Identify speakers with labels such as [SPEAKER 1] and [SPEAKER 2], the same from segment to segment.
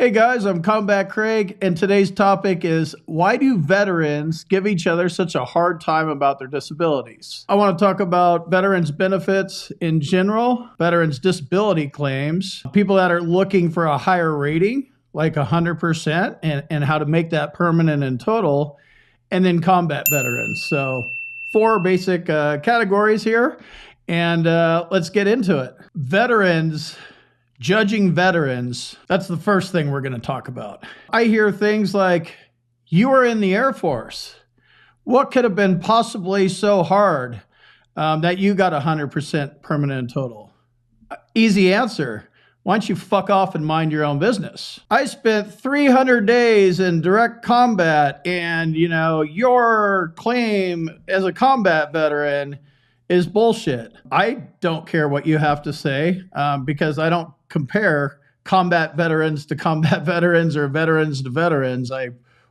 [SPEAKER 1] Hey guys, I'm Combat Craig, and today's topic is why do veterans give each other such a hard time about their disabilities? I want to talk about veterans' benefits in general, veterans' disability claims, people that are looking for a higher rating, like 100%, and how to make that permanent and total, and then combat veterans. So 4 basic categories here, and let's get into it. Veterans. Judging veterans, that's the first thing we're going to talk about. I hear things like, you were in the Air Force. What could have been possibly so hard that you got 100% permanent and total? Easy answer. Why don't you fuck off and mind your own business? I spent 300 days in direct combat, and your claim as a combat veteran is bullshit. I don't care what you have to say because I don't compare combat veterans to combat veterans or veterans to veterans. I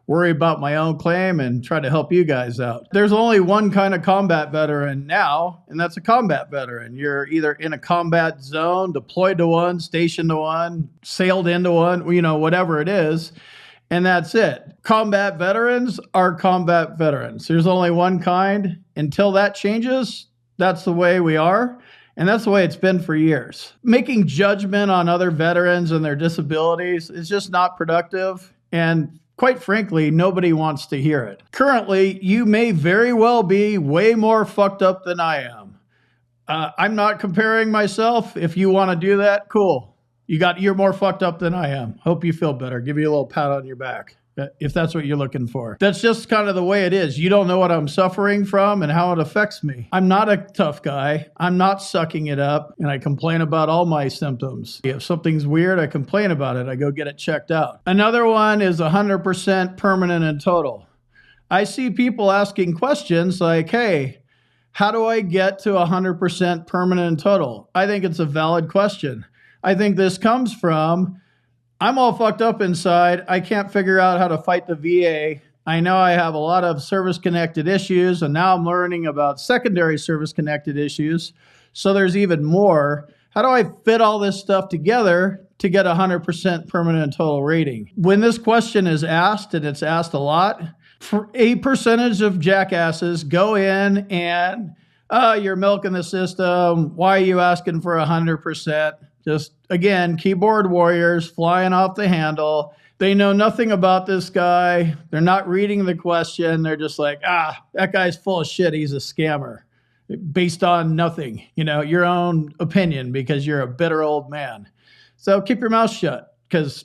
[SPEAKER 1] worry about my own claim and try to help you guys out. There's only one kind of combat veteran now, and that's a combat veteran. You're either in a combat zone, deployed to one, stationed to one, sailed into one, whatever it is. And that's it. Combat veterans are combat veterans. There's only one kind. Until that changes, that's the way we are. And that's the way it's been for years. Making judgment on other veterans and their disabilities is just not productive. And quite frankly, nobody wants to hear it. Currently, you may very well be way more fucked up than I am. I'm not comparing myself. If you want to do that, cool. You're more fucked up than I am. Hope you feel better. Give you a little pat on your back, if that's what you're looking for. That's just kind of the way it is. You don't know what I'm suffering from and how it affects me. I'm not a tough guy. I'm not sucking it up, and I complain about all my symptoms. If something's weird, I complain about it. I go get it checked out. Another one is 100% permanent and total. I see people asking questions like, hey, how do I get to 100% permanent and total? I think it's a valid question. I think this comes from, I'm all fucked up inside. I can't figure out how to fight the VA. I know I have a lot of service-connected issues, and now I'm learning about secondary service-connected issues. So there's even more. How do I fit all this stuff together to get 100% permanent and total rating? When this question is asked, and it's asked a lot, for a percentage of jackasses go in and, you're milking the system. Why are you asking for 100%? Just, again, keyboard warriors flying off the handle. They know nothing about this guy. They're not reading the question. They're just like, that guy's full of shit. He's a scammer based on nothing, your own opinion because you're a bitter old man. So keep your mouth shut because,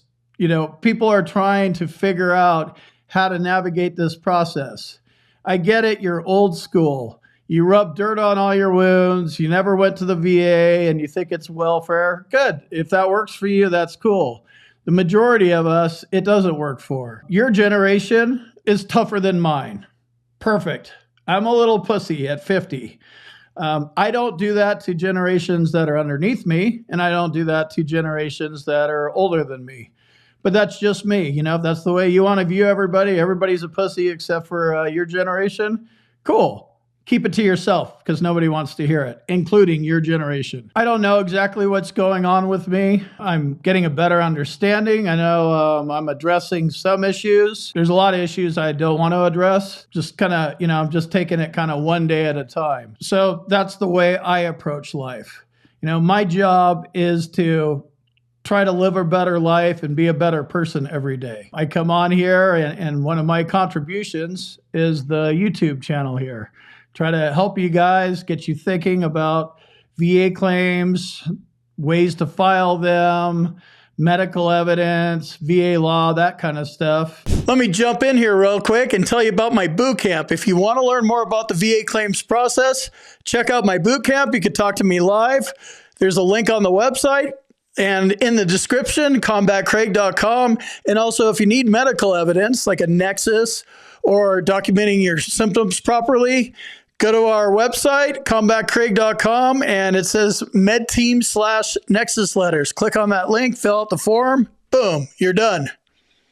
[SPEAKER 1] people are trying to figure out how to navigate this process. I get it. You're old school. You rub dirt on all your wounds. You never went to the VA and you think it's welfare. Good. If that works for you, that's cool. The majority of us, it doesn't work for. Your generation is tougher than mine. Perfect. I'm a little pussy at 50. I don't do that to generations that are underneath me, and I don't do that to generations that are older than me. But that's just me. If that's the way you want to view everybody, everybody's a pussy except for your generation. Cool. Keep it to yourself because nobody wants to hear it, including your generation. I don't know exactly what's going on with me. I'm getting a better understanding. I know I'm addressing some issues. There's a lot of issues I don't want to address. Just kind of, I'm just taking it kind of one day at a time. So that's the way I approach life. My job is to try to live a better life and be a better person every day. I come on here and one of my contributions is the YouTube channel here. Try to help you guys, get you thinking about VA claims, ways to file them, medical evidence, VA law, that kind of stuff. Let me jump in here real quick and tell you about my boot camp. If you want to learn more about the VA claims process, check out my boot camp. You can talk to me live. There's a link on the website and in the description, combatcraig.com. And also, if you need medical evidence like a nexus or documenting your symptoms properly, go to our website, combatcraig.com, and it says medteam/nexus letters. Click on that link, fill out the form, boom, you're done.